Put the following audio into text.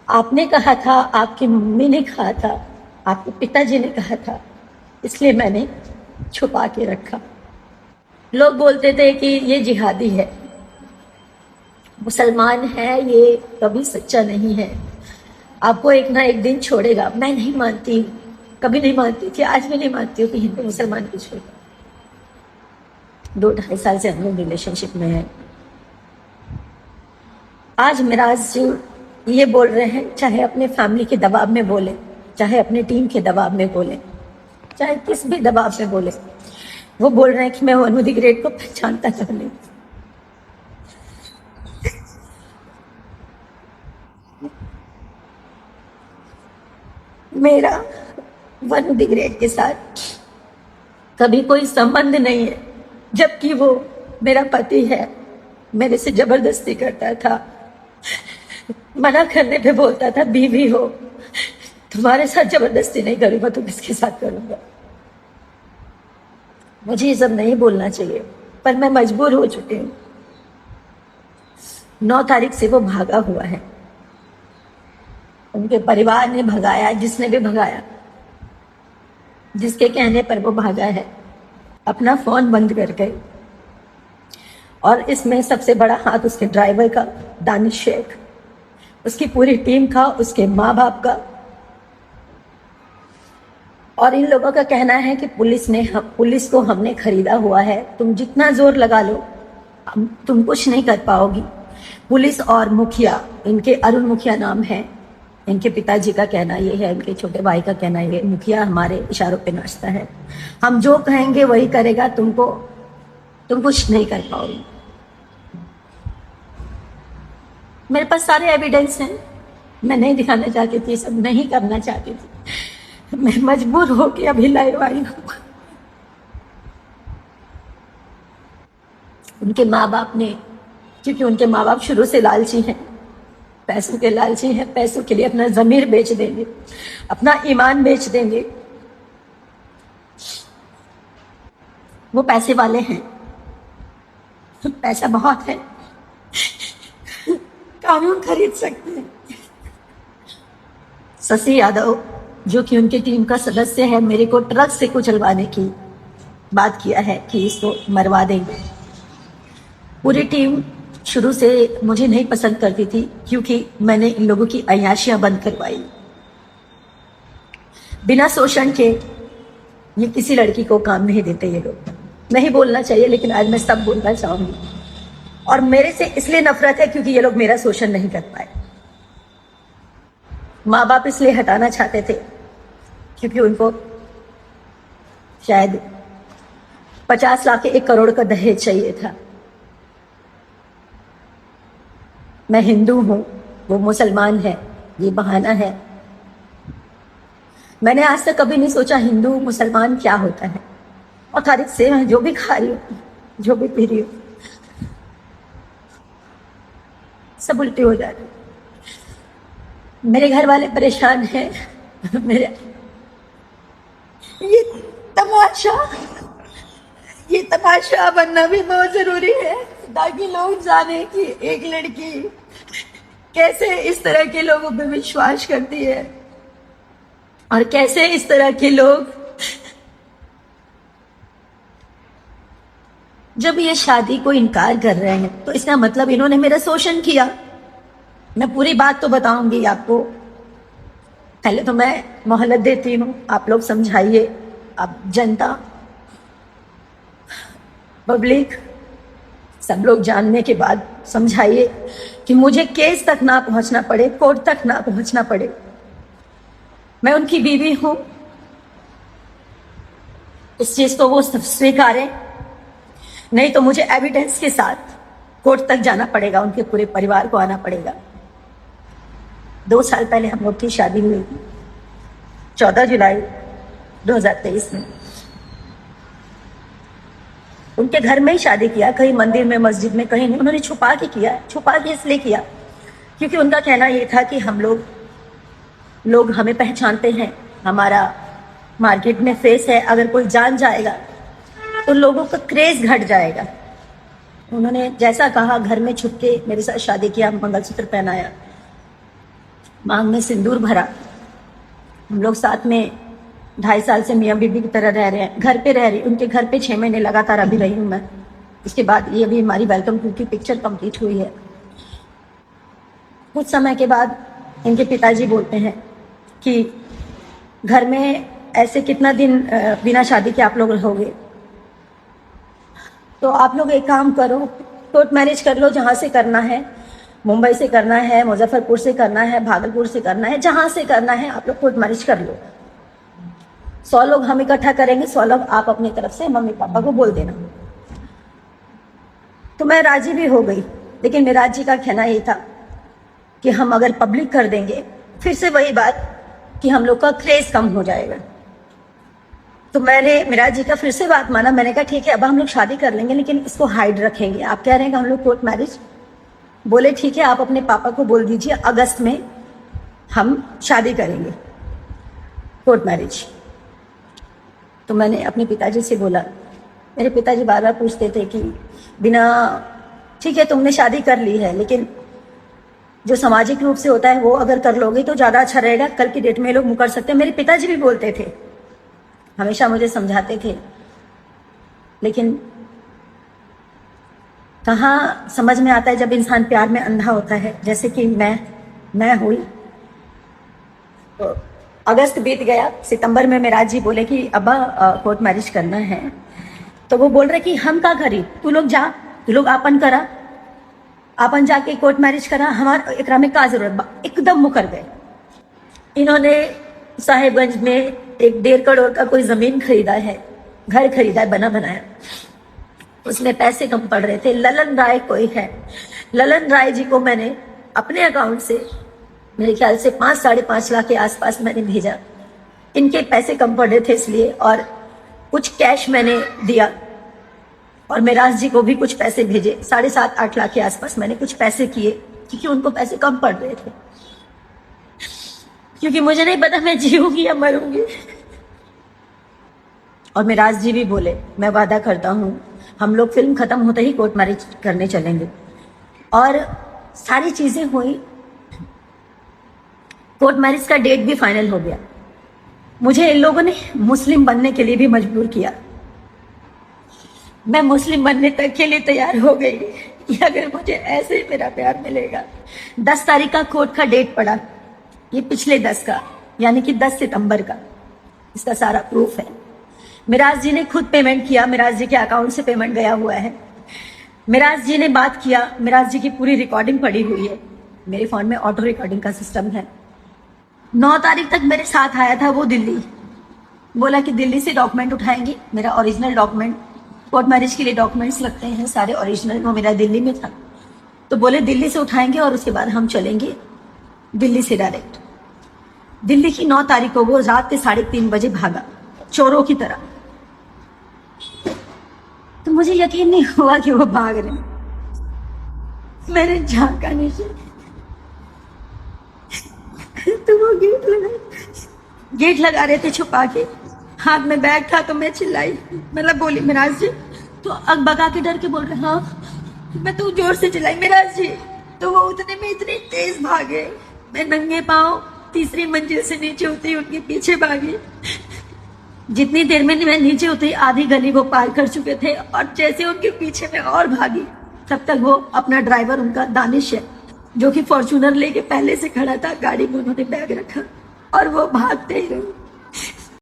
आपने कहा था, आपकी मम्मी ने कहा था, आपके पिताजी ने कहा था, इसलिए मैंने छुपा के रखा। लोग बोलते थे कि ये जिहादी है, मुसलमान है, ये कभी सच्चा नहीं है, आपको एक ना एक दिन छोड़ेगा। मैं नहीं मानती, कभी नहीं मानती थी, आज भी नहीं मानती हूँ कि हिंदू मुसलमान को छोड़ेगा। 2-2.5 साल से हम लोग रिलेशनशिप में हैं। आज मिराज जी ये बोल रहे हैं, चाहे अपने फैमिली के दबाव में बोले, चाहे अपने टीम के दबाव में बोले, चाहे किस भी दबाव में बोले, वो बोल रहे हैं कि मैं वनु द ग्रेट को पहचानता क्यों नहीं। मेरा वनु द ग्रेट के साथ कभी कोई संबंध नहीं है, जबकि वो मेरा पति है, मेरे से जबरदस्ती करता था, मना करने पे बोलता था बीवी हो, तुम्हारे साथ जबरदस्ती नहीं करूंगा तो किसके साथ करूंगा। मुझे ये सब नहीं बोलना चाहिए, पर मैं मजबूर हो चुकी हूँ। 9 तारीख से वो भागा हुआ है, उनके परिवार ने भगाया, जिसने भी भगाया, जिसके कहने पर वो भागा है, अपना फोन बंद कर गए। और इसमें सबसे बड़ा हाथ उसके ड्राइवर का, दानिश शेख, उसकी पूरी टीम का, उसके माँ बाप का। और इन लोगों का कहना है कि पुलिस को हमने खरीदा हुआ है, तुम जितना जोर लगा लो तुम कुछ नहीं कर पाओगी। पुलिस और मुखिया, इनके अरुण मुखिया नाम है, इनके पिताजी का कहना ये है, इनके छोटे भाई का कहना ये, मुखिया हमारे इशारों पे नाचता है, हम जो कहेंगे वही करेगा, तुम कुछ नहीं कर पाओगे। मेरे पास सारे एविडेंस हैं, मैं नहीं दिखाना चाहती थी, सब नहीं करना चाहती थी, मैं मजबूर होकर अभी लाइव आई हूँ। उनके माँ बाप ने, क्योंकि उनके माँ बाप शुरू से लालची हैं, पैसों के लालची हैं, पैसों के लिए अपना जमीर बेच देंगे, अपना ईमान बेच देंगे। वो पैसे वाले हैं, पैसा बहुत है, कानून खरीद सकते हैं। शशि यादव, जो कि उनकी टीम का सदस्य है, मेरे को ट्रक से कुचलवाने की बात किया है कि इसको मरवा देंगे। पूरी टीम शुरू से मुझे नहीं पसंद करती थी, क्योंकि मैंने इन लोगों की अय्याशियां बंद करवाई। बिना शोषण के ये किसी लड़की को काम नहीं देते ये लोग। नहीं बोलना चाहिए, लेकिन आज मैं सब बोलना चाहूंगी। और मेरे से इसलिए नफरत है क्योंकि ये लोग मेरा शोषण नहीं कर पाए। माँ बाप इसलिए हटाना चाहते थे क्योंकि उनको शायद 50 लाख 1 करोड़ का दहेज चाहिए था। मैं हिंदू हूं, वो मुसलमान है, ये बहाना है। मैंने आज तक कभी नहीं सोचा हिंदू मुसलमान क्या होता है। और तारीख से मैं जो भी खा रही हूँ, जो भी पी रही हूँ, सब उल्टी हो जा रही। मेरे घर वाले परेशान हैं। मेरे ये तमाशा ये तमाशा बनना भी बहुत जरूरी है, ताकि लोग जाने कि एक लड़की कैसे इस तरह के लोगों पे विश्वास करती है, और कैसे इस तरह के लोग जब ये शादी को इनकार कर रहे हैं तो इसका मतलब इन्होंने मेरा शोषण किया। मैं पूरी बात तो बताऊंगी आपको, पहले तो मैं मोहलत देती हूँ, आप लोग समझाइए, आप जनता, पब्लिक, सब लोग जानने के बाद समझाइए कि मुझे केस तक ना पहुंचना पड़े, कोर्ट तक ना पहुंचना पड़े। मैं उनकी बीवी हूं, इस चीज को वो स्वीकारें, नहीं तो मुझे एविडेंस के साथ कोर्ट तक जाना पड़ेगा, उनके पूरे परिवार को आना पड़ेगा। 2 साल पहले हम लोग की शादी हुई, 14 जुलाई 2023 में। उनके घर में ही शादी किया, कहीं मंदिर में, मस्जिद में, कहीं नहीं। उन्होंने छुपा के किया, छुपा के इसलिए किया क्योंकि उनका कहना ये था कि हम लोग हमें पहचानते हैं, हमारा मार्केट में फेस है, अगर कोई जान जाएगा तो लोगों का क्रेज घट जाएगा। उन्होंने जैसा कहा, घर में छुप के मेरे साथ शादी किया, मंगलसूत्र पहनाया। मांग में सिंदूर भरा। हम लोग साथ में 2.5 साल से मियाँ बीबी की तरह रह रहे हैं, घर पे रह रही, उनके घर पे 6 महीने लगातार अभी रही हूँ मैं। इसके बाद ये भी हमारी वेलकम टू की पिक्चर कंप्लीट हुई है। कुछ समय के बाद इनके पिताजी बोलते हैं कि घर में ऐसे कितना दिन बिना शादी के आप लोग रहोगे, तो आप लोग एक काम करो, कोर्ट मैरिज कर लो, जहाँ से करना है, मुंबई से करना है, मुजफ्फरपुर से करना है, भागलपुर से करना है, जहाँ से करना है आप लोग कोर्ट मैरिज कर लो। 100 लोग हम इकट्ठा करेंगे, 100 लोग आप अपनी तरफ से मम्मी पापा को बोल देना। तो मैं राजी भी हो गई, लेकिन मिराज जी का कहना ये था कि हम अगर पब्लिक कर देंगे, फिर से वही बात कि हम लोग का क्रेज कम हो जाएगा। तो मैंने मिराज जी का फिर से बात माना। मैंने कहा ठीक है, अब हम लोग शादी कर लेंगे, लेकिन इसको हाइड रखेंगे। आप कह रहे हैं कि हम लोग कोर्ट मैरिज, बोले ठीक है, आप अपने पापा को बोल दीजिए अगस्त में हम शादी करेंगे, कोर्ट मैरिज। तो मैंने अपने पिताजी से बोला, मेरे पिताजी बार बार पूछते थे कि बिना, ठीक है तुमने शादी कर ली है, लेकिन जो सामाजिक रूप से होता है वो अगर कर लोगे तो ज़्यादा अच्छा रहेगा, कल की डेट में लोग मुकर सकते हैं। मेरे पिताजी भी बोलते थे, हमेशा मुझे समझाते थे, लेकिन कहाँ समझ में आता है जब इंसान प्यार में अंधा होता है, जैसे कि मैं हुई। तो अगस्त बीत गया, सितंबर में मिराज जी बोले कि अब्बा कोर्ट मैरिज करना है। तो वो बोल रहे कि हम का करी, तू लोग जा, तू लोग आपन करा, आपन जाके कोर्ट मैरिज करा, हमारा एकरा में का जरूरत। एकदम मुकर गए। इन्होंने साहेबगंज में 1.5 करोड़ का कोई जमीन खरीदा है, घर खरीदा है बना बनाया, उसमें पैसे कम पड़ रहे थे। ललन राय कोई है, ललन राय जी को मैंने अपने अकाउंट से मेरे ख्याल से 5-5.5 लाख के आसपास मैंने भेजा। इनके पैसे कम पड़ रहे थे इसलिए, और कुछ कैश मैंने दिया, और मिराज जी को भी कुछ पैसे भेजे। 7.5-8 लाख के आसपास मैंने कुछ पैसे किए, क्योंकि उनको पैसे कम पड़ रहे थे, क्योंकि मुझे नहीं पता मैं जीऊंगी या मरूंगी। और मिराज जी भी बोले मैं वादा करता हूं हम लोग फिल्म खत्म होते ही कोर्ट मैरिज करने चलेंगे। और सारी चीजें हुई, कोर्ट मैरिज का डेट भी फाइनल हो गया। मुझे इन लोगों ने मुस्लिम बनने के लिए भी मजबूर किया। मैं मुस्लिम बनने तक के लिए तैयार हो गई कि अगर मुझे ऐसे ही मेरा प्यार मिलेगा। 10 तारीख का कोर्ट का डेट पड़ा, ये पिछले 10 का, यानी कि 10 सितंबर का। इसका सारा प्रूफ है। मिराज जी ने खुद पेमेंट किया, मिराज जी के अकाउंट से पेमेंट गया हुआ है। मिराज जी ने बात किया, मिराज जी की पूरी रिकॉर्डिंग पड़ी हुई है, मेरे फोन में ऑटो रिकॉर्डिंग का सिस्टम है। 9 तारीख तक मेरे साथ आया था वो दिल्ली, बोला कि दिल्ली से डॉक्यूमेंट उठाएंगे, मेरा ओरिजिनल डॉक्यूमेंट, कोर्ट मैरिज के लिए डॉक्यूमेंट्स लगते हैं सारे ओरिजिनल, वो मेरा दिल्ली में था। तो बोले दिल्ली से उठाएंगे और उसके बाद हम चलेंगे दिल्ली से डायरेक्ट। दिल्ली की 9 तारीख को वो रात के 3:30 बजे भागा, चोरों की तरह। तो मुझे यकीन नहीं हुआ कि वो भाग रहे हैं। मैंने झांका नीचे तो वो गेट लगा रहे थे छुपा के, हाथ में बैग था। तो मैं चिल्लाई, मतलब बोली मिराज जी, तो अकबका के डर के बोल रहे हाँ। मैं तो जोर से चिल्लाई मिराज जी, तो वो उतने में इतने तेज भागे, मैं नंगे पाँव 3री मंजिल से नीचे उतरी, उनके पीछे भागी। जितनी देर में मैं नीचे उतरी, आधी गली वो पार कर चुके थे, और जैसे उनके पीछे मैं और भागी, तब तक वो अपना ड्राइवर, उनका दानिश है, जो कि फॉर्च्यूनर लेके पहले से खड़ा था, गाड़ी में उन्होंने बैग रखा और वो भागते ही रहे।